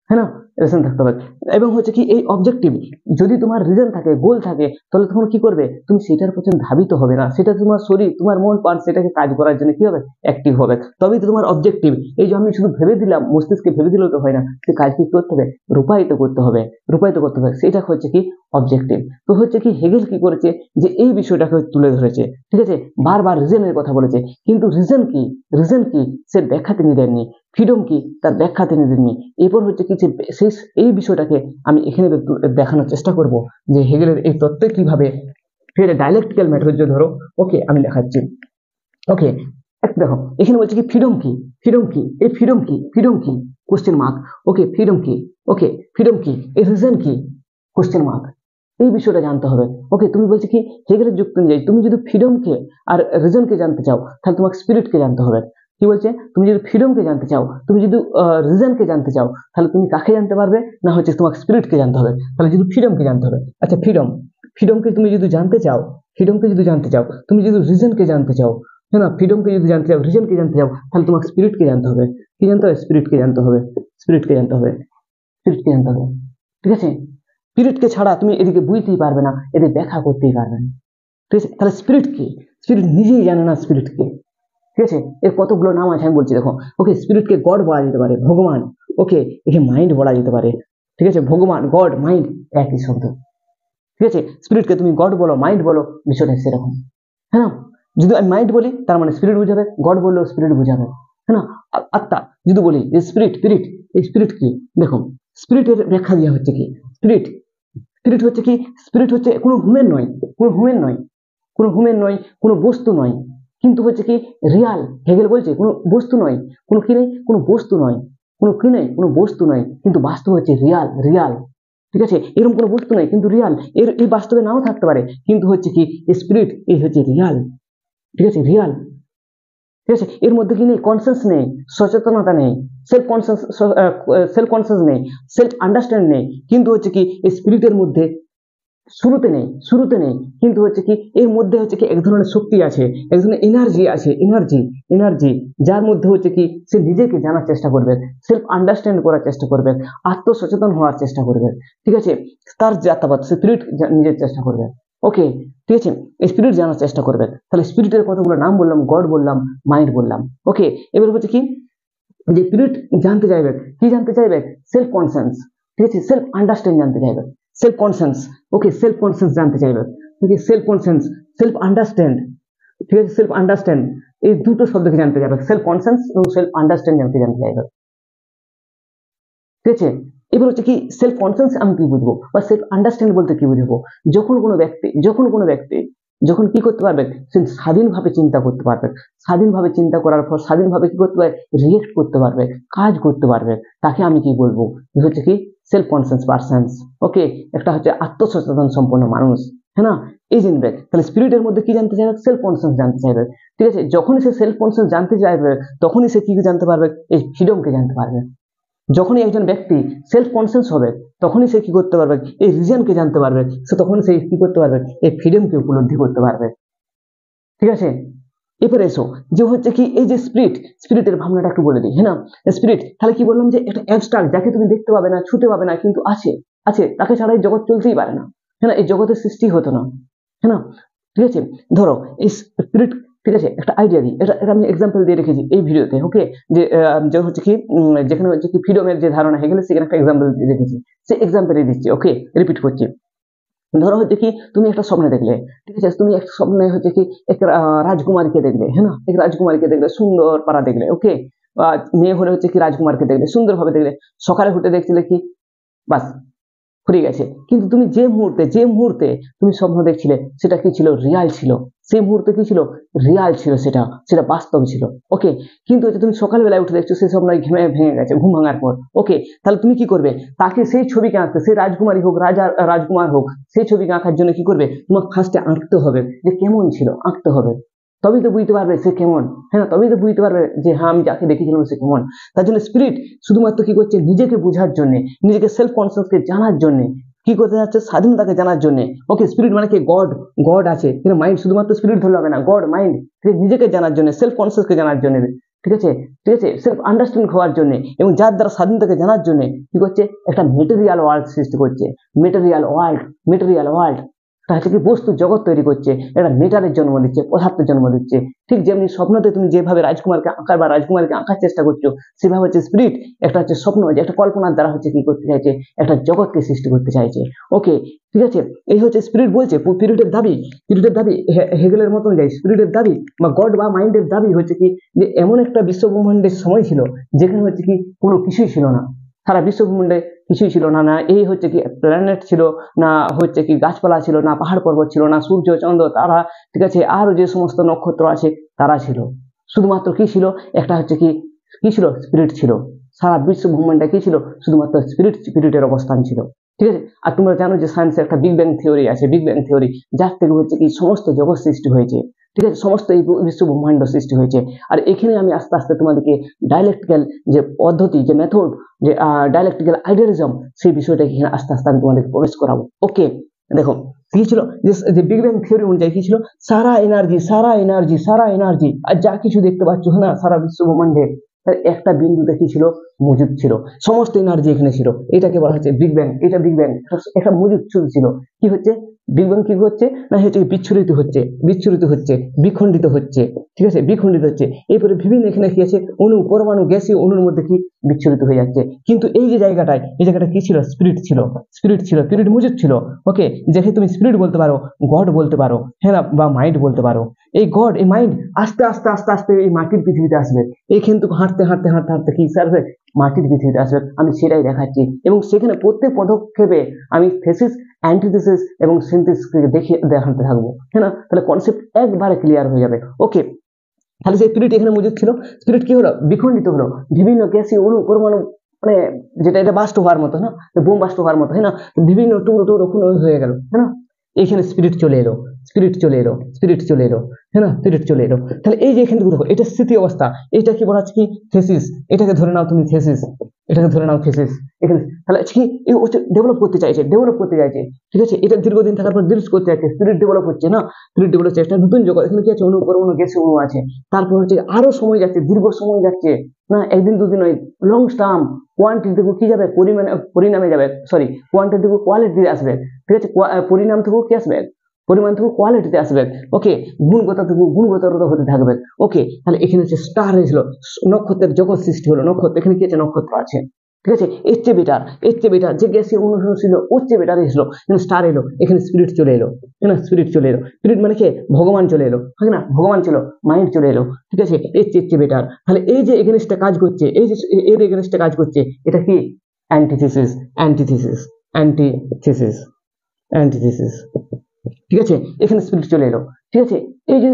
है ना, রিজন থাকতে হবে। এবং হচ্ছে কি এই অবজেক্টিভ, যদি তোমার রিজন থাকে, গোল থাকে, তাহলে তখন কি করবে, তুমি সেটার পেছনে ধাবিত হবে না, সেটা তোমার শরীর, তোমার মন প্রাণ সেটাকে কাজ করার জন্য কি হবে, অ্যাক্টিভ হবে, তবেই তো তোমার অবজেক্টিভ। এই যে আমি শুধু ভেবে দিলাম, মস্তিষ্কে ভেবে দিলেও তো হয় না, সে কাজ কি করতে হবে, রূপায়িত করতে হবে, রূপায়িত করতে হবে, সেটা হচ্ছে কি অবজেক্টিভ। তো হচ্ছে কি হেগেল কি করেছে, যে এই বিষয়টাকে তুলে ধরেছে, ঠিক আছে, বারবার রিজনের কথা বলেছে, কিন্তু রিজন কি, রিজন কি সে ব্যাখ্যা তিনি দেননি, ফ্রিডম কি তার ব্যাখ্যা তিনি দেননি। এরপর হচ্ছে কি যে শেষ এই বিষয়টাকে আমি এখানে দেখানোর চেষ্টা করব যে হেগেলের এই তত্ত্বে কিভাবে ডায়ালেকটিক্যাল মেথড ধরো, ওকে আমি দেখাচ্ছি, ওকে। দেখো এখানে বলছে কি ফ্রিডম কি, ফ্রিডম কি, এই ফ্রিডম কি, ফ্রিডম কি কোশ্চেন মার্ক, ওকে, ফ্রিডম কি, ওকে, ফ্রিডম কি, এই রিজন কি কোশ্চেন মার্ক, এই বিষয়টা জানতে হবে। ওকে, তুমি বলছে কি হেগেলের যুক্তি অনুযায়ী তুমি যদি ফ্রিডমকে আর রিজনকে জানতে চাও, তাহলে তোমাকে স্পিরিটকে জানতে হবে। কি বলছে, তুমি যদি ফ্রিডমকে জানতে চাও, তুমি যদি রিজনকে জানতে চাও, তাহলে তুমি কাকে জানতে পারবে, না হচ্ছে তোমাকে স্পিরিটকে জানতে হবে। তাহলে যদি ফ্রিডমকে জানতে হবে, আচ্ছা ফ্রিডম, ফ্রিডমকে তুমি যদি জানতে চাও, ফ্রিডমকে যদি জানতে চাও, তুমি যদি রিজনকে জানতে চাও, হ্যাঁ না, ফ্রিডমকে যদি জানতে চাও, রিজনকে জানতে চাও, তাহলে তোমাকে স্পিরিটকে জানতে হবে। কি জানতে হবে, স্পিরিটকে জানতে হবে, স্পিরিটকে জানতে হবে, স্পিরিটকে জানতে হবে, ঠিক আছে। স্পিরিটকে ছাড়া তুমি এদিকে বুঝতেই পারবে না, এদের ব্যাখ্যা করতেই পারবে না, ঠিক আছে। তাহলে স্পিরিট কি, স্পিরিট নিজেই জানে না স্পিরিট কি, ঠিক আছে। এর কতগুলো নাম আছে আমি বলছি, দেখো, ওকে, স্পিরিটকে গড বলা যেতে পারে, ভগবান, ওকে, একে মাইন্ড বলা যেতে পারে, ঠিক আছে, ভগবান, গড, মাইন্ড একই শব্দ, ঠিক আছে। স্পিরিটকে তুমি গড বলো, মাইন্ড বলো, বিষয়টা সেরকম, হ্যাঁ। যদি আমি মাইন্ড বলি তার মানে স্পিরিট বুঝাবে, গড বললেও স্পিরিট বুঝাবে, হ্যাঁ না। আত্মা যদি বলি যে স্পিরিট, স্পিরিট, এই স্পিরিট কি, দেখো স্পিরিটের ব্যাখ্যা দেওয়া হচ্ছে কি, স্পিরিট, স্পিরিট হচ্ছে কি, স্পিরিট হচ্ছে কোনো হুমেন নয়, কোনো হুমেন নয়, কোনো হুমেন নয়, কোনো বস্তু নয়, কিন্তু হচ্ছে কি রিয়াল, হেগেল বলছে কোনো বস্তু নয়, কোনো কি নেই, কোনো বস্তু নয়, কোনো কি নেই, কোনো বস্তু নয়, কিন্তু বাস্তব হচ্ছে রিয়াল, রিয়াল, ঠিক আছে। এরকম কোনো বস্তু নয় কিন্তু রিয়াল, এর এই বাস্তবে নাও থাকতে পারে, কিন্তু হচ্ছে কি স্পিরিট, এই হচ্ছে রিয়াল, ঠিক আছে, রিয়াল, ঠিক আছে। এর মধ্যে কি নেই, কনসিয়াস নেই, সচেতনতা নেই, সেলফ কনসিয়াস, সেলফ কনসিয়াস নেই, সেলফ আন্ডারস্ট্যান্ড নেই, কিন্তু হচ্ছে কি এই স্পিরিটের মধ্যে শুরুতে নেই, শুরুতে নেই, কিন্তু হচ্ছে কি এর মধ্যে হচ্ছে কি এক ধরনের শক্তি আছে, এক ধরনের এনার্জি আছে, এনার্জি, এনার্জি, যার মধ্যে হচ্ছে কি সে নিজেকে জানার চেষ্টা করবে, সেলফ আন্ডারস্ট্যান্ড করার চেষ্টা করবে, আত্মসচেতন হওয়ার চেষ্টা করবে, ঠিক আছে। তার যাত্রাবাদ স্পিরিট নিজের চেষ্টা করবে, ওকে, ঠিক আছে, স্পিরিট জানার চেষ্টা করবে। তাহলে স্পিরিটের কতগুলো নাম বললাম, গড বললাম, মাইন্ড বললাম, ওকে। এবার হচ্ছে কি যে স্পিরিট জানতে চাইবে, কি জানতে চাইবে, সেলফ কনসিয়াস, ঠিক আছে, সেলফ আন্ডারস্ট্যান্ড জানতে চাইবে, সেলফ কনসিয়াস, ওকে, সেলফ কনসিয়াস জানতে চাইবে, ওকে, সেলফ কনসিয়াস, সেলফ আন্ডারস্ট্যান্ড, ঠিক আছে, সেলফ আন্ডারস্ট্যান্ড, এই দুটো শব্দকে জানতে চাইবে, সেলফ কনসিয়াস এবং সেলফ আন্ডারস্ট্যান্ড জানতে চাইবে, ঠিক আছে। এবার হচ্ছে কি সেলফ কনসিয়াস আমি কি বুঝবো, বা সেলফ আন্ডারস্ট্যান্ড বলতে কি বুঝবো, যখন কোনো ব্যক্তি, যখন কোনো ব্যক্তি যখন কি করতে পারবে, সে স্বাধীনভাবে চিন্তা করতে পারবে, স্বাধীনভাবে চিন্তা করার পর স্বাধীনভাবে কি করতে পারবে, রিয়েক্ট করতে পারবে, কাজ করতে পারবে, তাকে আমি কি বলবো, হচ্ছে কি সেলফ কনসিয়াস পারসন, ওকে, একটা হচ্ছে আত্মসচেতন সম্পন্ন মানুষ, হ্যাঁ না। এই জিনবে তাহলে স্পিরিটের মধ্যে কি জানতে চাইবে, সেলফ কনসিয়াস জানতে চাইবে, ঠিক আছে। যখনই সে সেলফ কনসিয়াস জানতে চাইবে, তখনই সে কি জানতে পারবে, এই ফ্রিডমকে জানতে পারবে। যখনই একজন ব্যক্তি সেলফ কনসিয়াস হবে, তখনই সে কি করতে পারবে, এই রিজনকে জানতে পারবে, সে তখনই সে কি করতে পারবে, এই ফ্রিডমকে উপলব্ধি করতে পারবে, ঠিক আছে। এবারে এসো যে হচ্ছে কি এই যে স্পিরিট, স্পিরিটের ভাবনাটা একটু বলে দিই, হ্যাঁ না। স্পিরিট তাহলে কি বললাম যে এটা অ্যাবস্ট্রাক্ট, যাকে তুমি দেখতে পাবে না, ছুতে পাবে না, কিন্তু আছে, আছে, তাকে ছাড়া এই জগৎ চলতেই পারে না, হ্যাঁ না, এই জগতের সৃষ্টি হতো না, হ্যাঁ না, ঠিক আছে। ধরো এই স্পিরিট, ঠিক আছে, একটা আইডিয়া দিই, এটা এটা আমি এক্সাম্পল দিয়ে রেখেছি এই ভিডিওতে, ওকে, যে যে হচ্ছে কি যেখানে হচ্ছে কি ফ্রিডমের যে ধারণা হেগেলের, সেখানে একটা এক্সাম্পল দিয়ে রেখেছি, সেই এক্সাম্পলই দিচ্ছি, ওকে, রিপিট করছি। ধরো হচ্ছে কি তুমি একটা স্বপ্নে দেখলে, ঠিক আছে, তুমি একটা স্বপ্নে হচ্ছে কি এক রাজকুমারীকে দেখলে, হ্যাঁ না, এক রাজকুমারীকে দেখলে, সুন্দর পাড়া দেখলে, ওকে, মেয়ে হলে হচ্ছে কি রাজকুমারকে দেখলে, সুন্দরভাবে দেখলে, সকালে উঠে দেখছিলে কি বাস ফুরিয়ে গেছে। কিন্তু তুমি যে মুহূর্তে তুমি স্বপ্ন দেখছিলে সেটা কি ছিল? রিয়াল ছিল। সেই মুহূর্তে কি ছিল? রিয়াল ছিল, সেটা বাস্তব ছিল। ওকে, কিন্তু তুমি সকালবেলায় উঠে দেখছো সেই স্বপ্ন ভেঙে গেছে ঘুম ভাঙার পর। ওকে, তাহলে তুমি কি করবে? তাকে সেই ছবিকে আঁকতে, সেই রাজকুমারী হোক, রাজকুমার হোক, সেই ছবিকে আঁকার জন্য কি করবে? তোমার ফার্স্টে আঁকতে হবে যে কেমন ছিল, আঁকতে হবে। তবেই তো বুঝতে পারবে সে কেমন। হ্যাঁ, তবেই তো বুঝতে পারবে যে হ্যাঁ আমি যাকে দেখেছিলাম সে কেমন। তার জন্য স্পিরিট শুধুমাত্র কি করছে? নিজেকে বোঝার জন্য, নিজেকে সেলফ কনসিয়াসকে জানার জন্য, কি করতে যাচ্ছে? স্বাধীনতাকে জানার জন্য। ওকে, স্পিরিট মানে কি? গড আছে, কিন্তু মাইন্ড শুধুমাত্র স্পিরিট ধরলে হবে না, গড মাইন্ড নিজেকে জানার জন্য, সেলফ কনসিয়াসকে জানার জন্য, ঠিক আছে, ঠিক আছে, সেলফ আন্ডারস্ট্যান্ড হওয়ার জন্য, এবং যার দ্বারা স্বাধীনতাকে জানার জন্য কি করছে? একটা মেটেরিয়াল ওয়ার্ল্ড সৃষ্টি করছে। মেটেরিয়াল ওয়ার্ল্ড তা হচ্ছে কি বস্তু জগৎ তৈরি করছে, একটা মেটারের জন্ম দিচ্ছে, পদার্থের জন্ম দিচ্ছে। ঠিক যেমনি স্বপ্নতে তুমি যেভাবে রাজকুমারকে আঁকার বা রাজকুমারকে আঁকার চেষ্টা করছো, সেভাবে হচ্ছে স্পিরিট একটা হচ্ছে স্বপ্ন, যে একটা কল্পনার দ্বারা হচ্ছে কি করতে চাইছে? একটা জগৎকে সৃষ্টি করতে চাইছে। ওকে, ঠিক আছে, এই হচ্ছে স্পিরিট বলছে। স্পিরিটের দাবি হেগেলের মতন যায়, স্পিরিটের দাবি বা গড বা মাইন্ডের দাবি হচ্ছে কি যে এমন একটা বিশ্ব ব্রহ্মাণ্ডের সময় ছিল যেখানে হচ্ছে কি কোনো কিছুই ছিল না, সারা বিশ্ব ব্রহ্মাণ্ডে কিছুই ছিল না। না এই হচ্ছে কি প্ল্যানেট ছিল, না হচ্ছে কি গাছপালা ছিল, না পাহাড় পর্বত ছিল, না সূর্য চন্দ্র তারা, ঠিক আছে, আরো যে সমস্ত নক্ষত্র আছে তারা ছিল। শুধুমাত্র কি ছিল? একটা হচ্ছে কি কি ছিল? স্পিরিট ছিল। সারা বিশ্ব ব্রহ্মাণ্ডে কি ছিল? শুধুমাত্র স্পিরিটের অবস্থান ছিল। ঠিক আছে, আর তোমরা জানো যে সায়েন্সের একটা বিগ ব্যাং থিওরি আছে, বিগ ব্যাং থিওরি, যার থেকে হচ্ছে কি সমস্ত জগৎ সৃষ্টি হয়েছে। ঠিক আছে, সমস্ত এই বিশ্ব ব্রহ্মাণ্ড সৃষ্টি হয়েছে। আর এখানে আমি আস্তে আস্তে তোমাদেরকে ডায়ালেকটিক্যাল যে পদ্ধতি, যে মেথড, যে ডায়ালেকটিক্যাল আইডিয়ালিজম, সেই বিষয়টা এখানে আস্তে আস্তে আমি তোমাদেরকে প্রবেশ করাবো। ওকে, দেখো কি ছিল যে বিগ ব্যাং থিওরি অনুযায়ী কি ছিল? সারা এনার্জি আর যা কিছু দেখতে পাচ্ছ না সারা বিশ্ব ব্রহ্মাণ্ডে, তার একটা বিন্দুতে কি ছিল? মজুদ ছিল। সমস্ত এনার্জি এখানে ছিল। এটাকে বলা হচ্ছে বিগ ব্যাং। এটা বিগ ব্যাং একটা মজুদ ছিল। কি হচ্ছে? বিগ ব্যাং কি হচ্ছে না, হচ্ছে বিচ্ছুরিত হচ্ছে, বিখণ্ডিত হচ্ছে। ঠিক আছে, বিখণ্ডিত হচ্ছে। এরপরে বিভিন্ন এখানে কি আছে? অণু, পরমাণু, গ্যাসীয় অণুর মধ্যে কি বিচ্ছুরিত হয়ে যাচ্ছে। কিন্তু এই যে জায়গাটায়, এই জায়গাটা কি ছিল? স্পিরিট মজুদ ছিল। ওকে, যাকে তুমি স্পিরিট বলতে পারো, গড বলতে পারো, হ্যাঁ না, বা মাইন্ড বলতে পারো। এই গড, এই মাইন্ড আস্তে আস্তে আস্তে আস্তে এই মাটির পৃথিবীতে আসবে। এইখান থেকে হাঁটতে কি আসবে? মাটির পৃথিবীতে আসবে। আমি সেটাই দেখাচ্ছি, এবং সেখানে প্রত্যেক পদক্ষেপে আমি থেসিস, অ্যান্টিথেসিস এবং সিনথেসিসকে দেখাতে থাকবো। হ্যাঁ না, তাহলে কনসেপ্ট একবারে ক্লিয়ার হয়ে যাবে। ওকে, তাহলে সেই স্পিরিট এখানে মজুদ ছিল। স্পিরিট কি হলো? বিখণ্ডিত হলো। বিভিন্ন গ্যাসীয় অণু, পরমাণু, মানে যেটা এটা বাস্ট হওয়ার মতো, না বোম বাস্ট হওয়ার মতো, হ্যাঁ না, বিভিন্ন টুকরো হয়ে গেল, হ্যাঁ না। এখানে স্পিরিট চলে এলো, হ্যাঁ না, স্পিরিট চলে এলো। তাহলে এই যে এখানে দেখো, এটা স্থিতি অবস্থা। এটা কি বলা হচ্ছে? কি থেসিস। এটাকে ধরে নাও তুমি থেসিস, এখানে। তাহলে কি ডেভেলপ করতে চাইছে, ঠিক আছে। এটা দীর্ঘদিন থাকার পর ডিলিট করতে চাইছে, স্পিরিট ডেভেলপ হচ্ছে না, একটা নতুন জগৎ। এখানে কি আছে? অণু, পরমাণু, গ্যাসীয় অণু আছে। তারপর হচ্ছে আরো সময় যাচ্ছে, দীর্ঘ সময় যাচ্ছে, না একদিন দুদিন নয়, লং টার্ম। কোয়ান্টিটি থেকে কি যাবে? পরিণামে যাবে, সরি, কোয়ান্টিটি থেকে কোয়ালিটি আসবে। ঠিক আছে, পরিণাম থেকেও কি আসবে? পরিমাণ থেকে কোয়ালিটিতে আসবে। ওকে, গুণগত থেকে গুণগতরতা হতে থাকবে। ওকে, তাহলে এখানে হচ্ছে স্টার হয়েছিল, নক্ষত্রের জগৎ সৃষ্টি হলো। এখানে কি আছে? নক্ষত্র আছে। ঠিক আছে, এর চেয়ে বেটার যে গ্যাসীয় অনুসরণ ছিল ওর চেয়ে বেটার এসলো, স্টার এলো। এখানে স্পিরিট চলে এলো। স্পিরিট মানে কি? ভগবান চলে এলো, ঠিক না, ভগবান ছিল, মাইন্ড চলে এলো। ঠিক আছে, এর চেয়ে বেটার। তাহলে এই যে এগেনস্টে কাজ করছে, এই যে এর এগেনস্টে কাজ করছে, এটা কি? অ্যান্টিথিসিস। অ্যান্টিথিসিস ঠিক আছে, এখানে স্পিরিট চলে এলো। ঠিক আছে, এই যে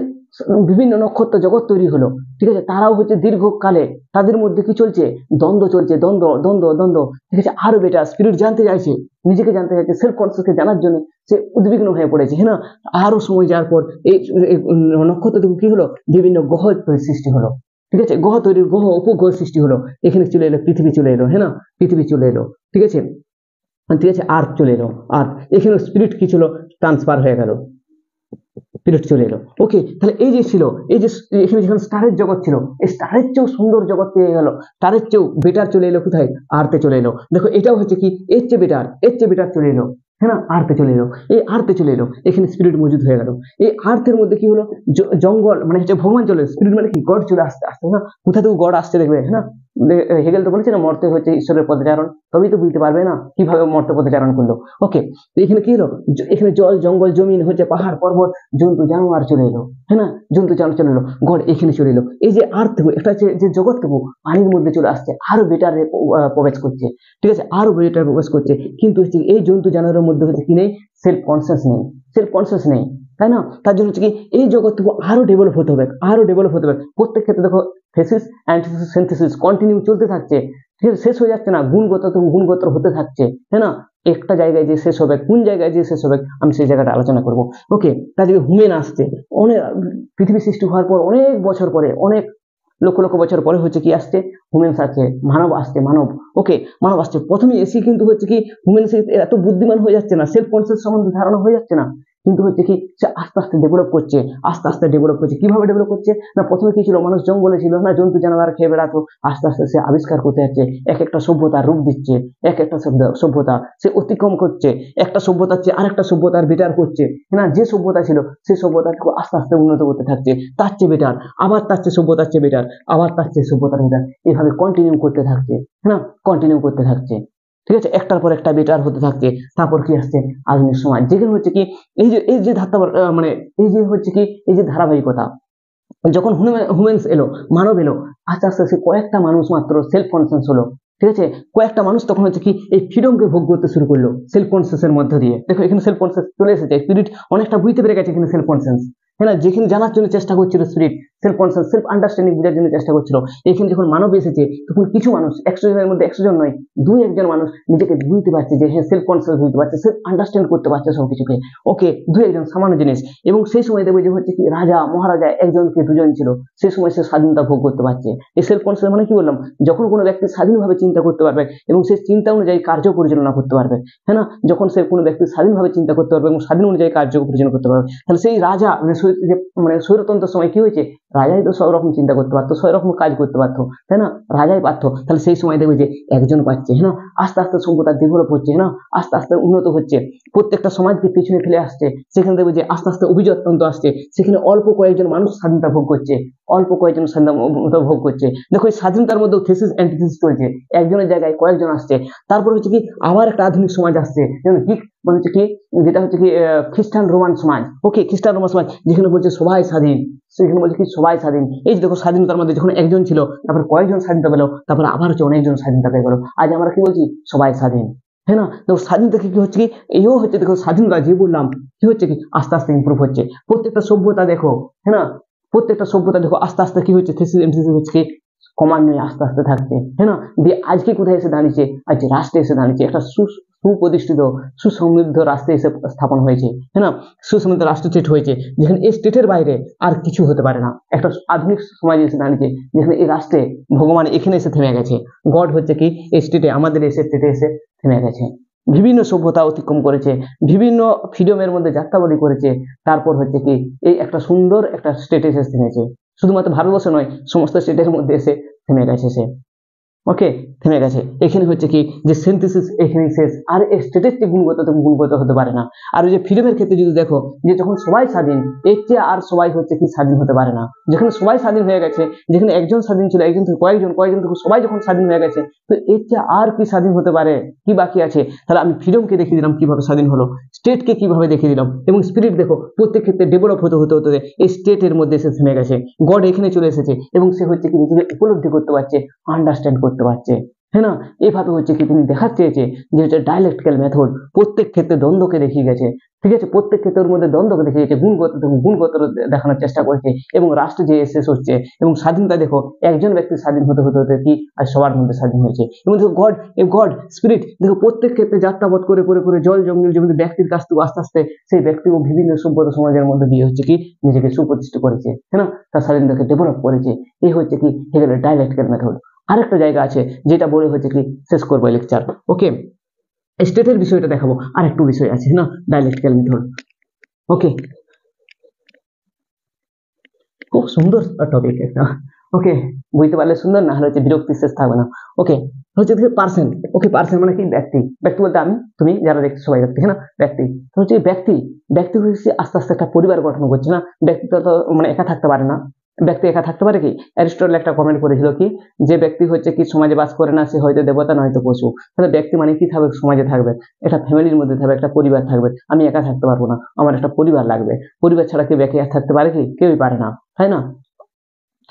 বিভিন্ন নক্ষত্র জগৎ তৈরি হলো, ঠিক আছে, তারাও হচ্ছে দীর্ঘকালে তাদের মধ্যে কি চলছে? দ্বন্দ্ব চলছে, দ্বন্দ্ব। ঠিক আছে, আরো বেটার স্পিরিট জানতে চাইছে, নিজেকে জানতে চাইছে, সেলফ কনসিয়াসকে জানার জন্য সে উদ্বিগ্ন হয়ে পড়েছে। হ্যাঁ, আরো সময় যাওয়ার পর এই নক্ষত্র থেকে কি হলো? বিভিন্ন গ্রহ সৃষ্টি হলো। ঠিক আছে, গ্রহ উপগ্রহ সৃষ্টি হলো। এখানে চলে এলো পৃথিবী, চলে এলো, হ্যাঁ না, পৃথিবী চলে এলো। ঠিক আছে, আর্থ চলে এলো। এখানে স্পিরিট কি ছিল? ট্রান্সফার হয়ে গেল, স্পিরিট চলে এলো। ওকে, তাহলে এই যে ছিল, এই যে এখানে যখন স্টারের জগৎ ছিল, এই স্টারের চেয়েও সুন্দর জগৎ পেয়ে গেল, স্টারের চেয়েও বেটার চলে এলো কোথায়? আর্থে চলে এলো। দেখো, এটাও হচ্ছে কি? এর চেয়ে বেটার চলে এলো, হ্যাঁ না, আর্থে চলে এলো। এখানে স্পিরিট মজুদ হয়ে গেল। এই আর্থের মধ্যে কি হলো? জঙ্গল, মানে হচ্ছে ভগবান চলে, স্পিরিট মানে কি? গড চলে আসতে না, কোথা থেকে গড আসছে দেখবে, হ্যাঁ না, হেগেল তো বলেছে না, মর্তে হচ্ছে ঈশ্বরের পদচারণ, তবেই তো বুঝতে পারবে না কিভাবে মর্তে পদচারণ করলো। ওকে, তো এখানে কি হলো, এখানে জল জঙ্গল জমিন হচ্ছে পাহাড় পর্বত জন্তু জানোয়ার চলে এলো, হ্যাঁ না, জন্তু জানোয়ার চলে এলো, গড এখানে চলে এলো। এই যে আর্থ একটা হচ্ছে যে জগৎটুকু পানির মধ্যে চলে আসছে, আরো বেটারে প্রবেশ করছে, ঠিক আছে, আরো বেটার প্রবেশ করছে। কিন্তু হচ্ছে এই জন্তু জানোয়ারের মধ্যে হচ্ছে কি নেই, সেলফ কনসিয়াস নেই, সেলফ কনসিয়াস নেই, তাই না? তার জন্য হচ্ছে কি এই জগৎটুকু আরো ডেভেলপ হতে হবে, আরো ডেভেলপ হতে হবে। প্রত্যেক ক্ষেত্রে দেখো থেসিস অ্যান্টিথিসিস সিনথেসিস কন্টিনিউ চলতে থাকছে, ঠিক আছে, শেষ হয়ে যাচ্ছে না, গুণগত থেকে গুণগত হতে থাকছে, তাই না? একটা জায়গায় যে শেষ হবে, কোন জায়গায় যে শেষ হবে আমি সেই জায়গাটা আলোচনা করব। ওকে, তার যে হুমেন আসছে, অনেক পৃথিবী সৃষ্টি হওয়ার পর অনেক বছর পরে, অনেক লক্ষ লক্ষ বছর পরে হচ্ছে কি আসছে, হিউম্যানস আছে, মানব আসছে, মানব। ওকে, মানব আসছে, প্রথমে এসে কিন্তু হচ্ছে কি হিউম্যানস এত বুদ্ধিমান হয়ে যাচ্ছে না, সেলফ কনসিয়াস সম্বন্ধে ধারণা হয়ে যাচ্ছে না, কিন্তু হচ্ছে কি সে আস্তে আস্তে ডেভেলপ করছে, আস্তে আস্তে ডেভেলপ করছে। কিভাবে ডেভেলপ করছে না, প্রথমে কি ছিল, মানুষ জঙ্গলে ছিল না, জন্তু জানোয়ার খেয়ে বেড়াতো, আস্তে আস্তে সে আবিষ্কার করতে যাচ্ছে, এক একটা সভ্যতার রূপ দিচ্ছে, এক একটা সভ্যতা সে অতিক্রম করছে, একটা সভ্যতার চেয়ে আরেকটা সভ্যতার বেটার করছে, না, যে সভ্যতা ছিল সেই সভ্যতাকে আস্তে আস্তে উন্নত করতে থাকছে, তার চেয়ে বেটার, আবার তার চেয়ে সভ্যতার চেয়ে বেটার, আবার তার চেয়ে সভ্যতার বেটার, এইভাবে কন্টিনিউ করতে থাকছে, হ্যাঁ, কন্টিনিউ করতে থাকছে, ঠিক আছে, একটার পর একটা বেটার হতে থাকছে। তারপর কি আসছে, আধুনিক সমাজ, যেখানে হচ্ছে কি এই যে ধাত্তা, মানে এই যে হচ্ছে কি এই যে ধারাবাহিকতা, যখন হিউম্যানস এলো, মানব এলো, আস্তে আস্তে সে কয়েকটা মানুষ মাত্র সেলফ কনসিয়াস হলো, ঠিক আছে, কয়েকটা মানুষ তখন হচ্ছে কি এই ফ্রিডমকে ভোগ করতে শুরু করলো সেলফ কনসিয়াসের মধ্য দিয়ে। দেখো এখানে সেলফ কনসিয়াস চলে এসেছে, স্পিরিট অনেকটা বুঝতে পেরে গেছে এখানে সেলফ কনসিয়াস, হ্যাঁ না, যেখানে জানার জন্য চেষ্টা করছিল spirit, self conscious self understanding বোঝার জন্য চেষ্টা করছিল, এখানে যখন মানব এসেছে তখন কিছু মানুষ, 100 জনের মধ্যে 100 জন নয়, 2-1 জন মানুষ নিজেকে বুঝতে পারছে যে হ্যাঁ সেলফ কনসিয়াস বুঝতে পারছে, সেলফ আন্ডারস্ট্যান্ড করতে পারছে সবকিছুকে। ওকে, 2-1 জন সামান্য জিনিস। এবং সেই সময় দেখবে যে হচ্ছে কি রাজা মহারাজা একজনকে দুজন ছিল, সেই সময় সে স্বাধীনতা ভোগ করতে পারছে। এই সেলফ কনসিয়াস মানে কি বললাম, যখন কোনো ব্যক্তি স্বাধীনভাবে চিন্তা করতে পারবে এবং সে চিন্তা অনুযায়ী কার্য পরিচালনা করতে পারবে, হ্যাঁ না, যখন সে কোনো ব্যক্তি স্বাধীনভাবে চিন্তা করতে পারবে এবং স্বাধীন অনুযায়ী কার্য পরিচালনা করতে পারবে, তাহলে সেই রাজা মানে স্বৈরতন্ত্রের সময় কি হয়েছে, রাজাই তো সব রকম চিন্তা করতে পারতো, সব রকম কাজ করতে পারতো, তাই না, রাজাই পারতো। তাহলে সেই সময় দেখবে যে একজন পাচ্ছে, হ্যাঁ, আস্তে আস্তে সভ্যতা ডেভেলপ হচ্ছে, হ্যাঁ, আস্তে আস্তে উন্নত হচ্ছে, প্রত্যেকটা সমাজকে পিছনে ফেলে আসছে, সেখানে দেখবে যে আস্তে আস্তে অভিজাততন্ত্র আসছে, সেখানে অল্প কয়েকজন মানুষ স্বাধীনতা ভোগ করছে, অল্প কয়েকজন স্বাধীনতা ভোগ করছে। দেখো এই স্বাধীনতার মধ্যে থেসিস অ্যান্টিথিসিস চলছে, একজনের জায়গায় কয়েকজন আসছে। তারপর হচ্ছে কি আবার একটা আধুনিক সমাজ আসছে, যেমন কি মানে হচ্ছে কি, যেটা হচ্ছে কি খ্রিস্টান রোমান সমাজ। ওকে, খ্রিস্টান রোমান সমাজ যেখানে বলছে সবাই স্বাধীন, সেখানে বলছে কি সবাই স্বাধীন। এই যে দেখো স্বাধীনতার মধ্যে যখন একজন ছিল, তারপর কয়েকজন স্বাধীনতা পেলো, তারপর আবার হচ্ছে অনেকজন স্বাধীনতা পেয়ে গেল, আজ আমরা কি বলছি, সবাই স্বাধীন, হ্যাঁ না। দেখো স্বাধীন থেকে কি হচ্ছে কি, এইও হচ্ছে দেখো স্বাধীনতা যে বললাম কি হচ্ছে কি আস্তে আস্তে ইমপ্রুভ হচ্ছে। প্রত্যেকটা সভ্যতা দেখো, হ্যাঁ না, প্রত্যেকটা সভ্যতা দেখো আস্তে আস্তে কি হচ্ছে, থেসিস অ্যান্টিথিসিস হচ্ছে কি ক্রমান্বয়ে আস্তে আস্তে থাকছে, হ্যাঁ না, দিয়ে আজকে কোথায় এসে দাঁড়িয়েছে, আজ রাষ্ট্রে এসে দাঁড়িয়েছে, একটা সুপ্রতিষ্ঠিত সুসমৃদ্ধ রাষ্ট্রে এসে স্থাপন হয়েছে, হ্যাঁ না, সুসমৃদ্ধ রাষ্ট্র স্টেট হয়েছে, যেখানে এই স্টেটের বাইরে আর কিছু হতে পারে না। একটা আধুনিক সমাজে এসে দাঁড়িয়েছে, যেখানে এই রাষ্ট্রে ভগবান এখানে এসে থেমে গেছে, গড হচ্ছে কি এই স্টেটে, আমাদের এই স্টেটে এসে থেমে গেছে, বিভিন্ন সভ্যতা অতিক্রম করেছে, বিভিন্ন ফ্রিডমের মধ্যে যাত্রাবাড়ি করেছে, তারপর হচ্ছে কি এই একটা সুন্দর একটা স্টেটে এসে থেমেছে। শুধুমাত্র ভারতবর্ষ নয়, সমস্ত স্টেটের মধ্যে এসে থেমে গেছে সে। ওকে, থেমে গেছে। এখানে হচ্ছে কি যে সিনথেসিস এখানেই শেষ, আর স্টেটের চেয়ে গুণগত হতে পারে না। আর ওই যে ফ্রিডমের ক্ষেত্রে যদি দেখো, যে যখন সবাই স্বাধীন, এর চেয়ে আর সবাই হচ্ছে কি স্বাধীন হতে পারে না। যেখানে সবাই স্বাধীন হয়ে গেছে, যেখানে একজন স্বাধীন ছিল, একজন থেকে কয়েকজন, কয়েকজন থেকে সবাই যখন স্বাধীন হয়ে গেছে, তো এর চেয়ে আর কি স্বাধীন হতে পারে, কি বাকি আছে? তাহলে আমি ফ্রিডমকে দেখিয়ে দিলাম কিভাবে স্বাধীন হলো, স্টেটকে কিভাবে দেখিয়ে দিলাম, এবং স্পিরিট দেখো প্রত্যেক ক্ষেত্রে ডেভেলপ হতে হতে হতে এই স্টেটের মধ্যে এসে থেমে গেছে, গড এখানে চলে এসেছে এবং সে হচ্ছে কি নিজেকে উপলব্ধি করতে পারছে, আন্ডারস্ট্যান্ড করতে পারছে, হ্যাঁ না। এইভাবে হচ্ছে কি তিনি দেখাতে চেয়েছে যে হচ্ছে ডায়ালেক্টিক্যাল মেথড প্রত্যেক ক্ষেত্রে দ্বন্দ্বকে দেখিয়ে গেছে, ঠিক আছে, প্রত্যেক ক্ষেত্রের মধ্যে দ্বন্দ্বকে দেখিয়ে গেছে, গুণগত দেখানোর চেষ্টা করেছে, এবং রাষ্ট্র যে শেষ হচ্ছে, এবং স্বাধীনতা দেখো একজন ব্যক্তি স্বাধীন হতে হতে হতে কি আর সবার মধ্যে স্বাধীন হয়েছে। এবং দেখো গড স্পিরিট দেখো প্রত্যেক ক্ষেত্রে যাত্রাপথ করে করে করে জল জঙ্গল জমি ব্যক্তির কাছ থেকে আস্তে আস্তে সেই ব্যক্তি ও বিভিন্ন সভ্যতা সমাজের মধ্যে দিয়ে হচ্ছে কি নিজেকে সুপ্রতিষ্ঠিত করেছে, হ্যাঁ না, তার স্বাধীনতাকে ডেভেলপ করেছে। এই হচ্ছে কি হেগেলের ডায়ালেক্টিক্যাল মেথড। আরেকটা জায়গা আছে যেটা বলে হচ্ছে কি শেষ করবো লেকচার। ওকে, স্টেটের বিষয়টা দেখাবো, আর একটু বিষয় আছে না, ডায়ালেক্টিক্যাল মেথড। ওকে, খুব সুন্দর টপিক একটা। ওকে, বুঝতে পারলে সুন্দর, না হলে হচ্ছে বিরক্তি শেষ থাকবে না। ওকে, হচ্ছে পার্সন। ওকে, পার্সন মানে কি ব্যক্তি, ব্যক্তি বলতে আমি তুমি যারা দেখছি সবাই ব্যক্তি, হ্যাঁ না, ব্যক্তি হচ্ছে ব্যক্তি। ব্যক্তি হচ্ছে আস্তে আস্তে একটা পরিবার গঠন করছে, না, ব্যক্তি তো মানে একা থাকতে পারে না, ব্যক্তি একা থাকতে পারে কি? অ্যারিস্টটল একটা কমেন্ট করেছিল কি, যে ব্যক্তি হচ্ছে কি সমাজে বাস করে না সে হয়তো দেবতা নয়তো পশু। তাহলে ব্যক্তি মানে কি থাকবে? সমাজে থাকবে, একটা ফ্যামিলির মধ্যে থাকবে, একটা পরিবার থাকবে। আমি একা থাকতে পারবো না, আমার একটা পরিবার লাগবে। পরিবার ছাড়া কেউ ব্যক্তি আর থাকতে পারে কি? কেউই পারে না, তাই না?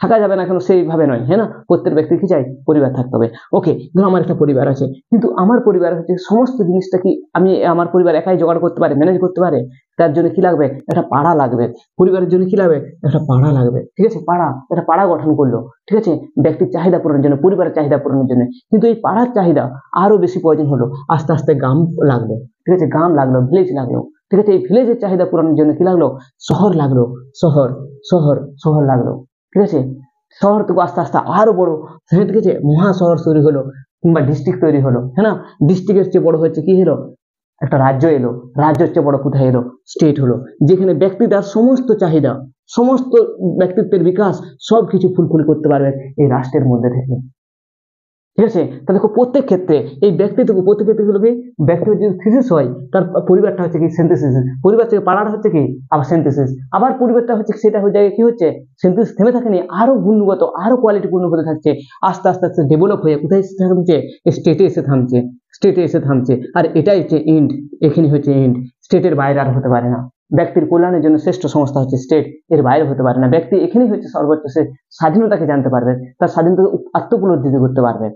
থাকা যাবে না কেন সেইভাবে নয়, হ্যাঁ না? প্রত্যেক ব্যক্তি কি চাই? পরিবার থাকতে হবে। ওকে, ধরো আমার একটা পরিবার আছে, কিন্তু আমার পরিবার হচ্ছে সমস্ত জিনিসটা কি আমি আমার পরিবার একাই জোগাড় করতে পারে, ম্যানেজ করতে পারে? তার জন্য কি লাগবে? একটা পাড়া লাগবে। পরিবারের জন্য কি লাগবে? একটা পাড়া লাগবে, ঠিক আছে? পাড়া, একটা পাড়া গঠন করলো, ঠিক আছে? ব্যক্তির চাহিদা পূরণের জন্য, পরিবারের চাহিদা পূরণের জন্য। কিন্তু এই পাড়ার চাহিদা আরো বেশি প্রয়োজন হলো, আস্তে আস্তে গ্রাম লাগলো, ঠিক আছে? গ্রাম লাগলো, ভিলেজ লাগলো, ঠিক আছে? এই ভিলেজের চাহিদা পূরণের জন্য কি লাগলো? শহর লাগলো, শহর, শহর, শহর লাগলো, ঠিক আছে? শহর থেকে আস্তে আস্তে আরো বড়, হ্যাঁ, ঠিক আছে? মহাশহর তৈরি হলো, কিংবা ডিস্ট্রিক্ট তৈরি হলো, হ্যাঁ না? ডিস্ট্রিক্টের চেয়ে বড় হচ্ছে কি হলো? একটা রাজ্য এলো, রাজ্যের চেয়ে বড় কোথায় এলো? স্টেট হলো, যেখানে ব্যক্তি তার সমস্ত চাহিদা, সমস্ত ব্যক্তিত্বের বিকাশ সবকিছু ফুলফিল করতে পারবে এই রাষ্ট্রের মধ্যে থেকে, ঠিক আছে? তা দেখো প্রত্যেক ক্ষেত্রে এই ব্যক্তিটুকু, প্রত্যেক ক্ষেত্রে হলো কি, ব্যক্তির যদি থিসিস হয় তার পরিবারটা হচ্ছে কি? সিনথেসিস। পরিবার থেকে পাড়াটা হচ্ছে কি? আবার সিনথেসিস। আবার পরিবারটা হচ্ছে সেটা হয়ে যায় কি হচ্ছে? সিনথেসিস থেমে থাকেনি, আরো গুণগত, আরো কোয়ালিটি পূর্ণ হতে থাকছে, আস্তে আস্তে আস্তে ডেভেলপ হয়ে কোথায় এসে থামছে? স্টেটে এসে থামছে, স্টেটে এসে থামছে। আর এটাই হচ্ছে এন্ড, এখানে হচ্ছে এন্ড। স্টেটের বাইরে আর হতে পারে না। ব্যক্তির কল্যাণের জন্য শ্রেষ্ঠ সংস্থা হচ্ছে স্টেট, এর বাইরে হতে পারে না। ব্যক্তি এখানেই হচ্ছে সর্বোচ্চ, সে স্বাধীনতাকে জানতে পারবে, তার স্বাধীনতাকে আত্মোপলব্ধি করতে পারবে,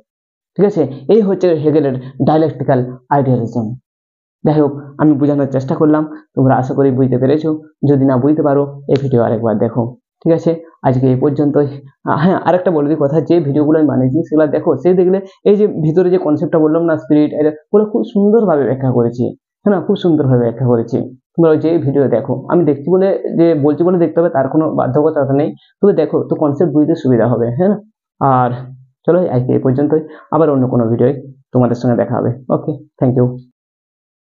ঠিক আছে? এই হচ্ছে হেগেলের ডায়ালেকটিক্যাল আইডিয়ালিজম। যাই হোক, আমি বোঝানোর চেষ্টা করলাম, তোমরা আশা করি বুঝতে পেরেছো। যদি না বুঝতে পারো এই ভিডিও আরেকবার দেখো, ঠিক আছে? আজকে এই পর্যন্তই। হ্যাঁ, আরেকটা বলে দিই কথা, যে ভিডিওগুলো আমি বানিয়েছি সেগুলো দেখো, সেই দেখলে এই যে ভিতরে যে কনসেপ্টটা বললাম না, স্পিরিট, ওগুলো খুব সুন্দরভাবে ব্যাখ্যা করেছি, হ্যাঁ না? খুব সুন্দরভাবে ব্যাখ্যা করেছি। তোমরা ওই যে ভিডিও দেখো, আমি দেখছি বলে, যে বলছি বলে দেখতে হবে তার কোনো বাধ্যকতা নেই, তবে দেখো তো কনসেপ্ট বুঝতে সুবিধা হবে, হ্যাঁ না? আর চলো আজকে এই পর্যন্তই, আবার অন্য কোনো ভিডিওয় তোমাদের সঙ্গে দেখা হবে। ওকে, থ্যাংক ইউ।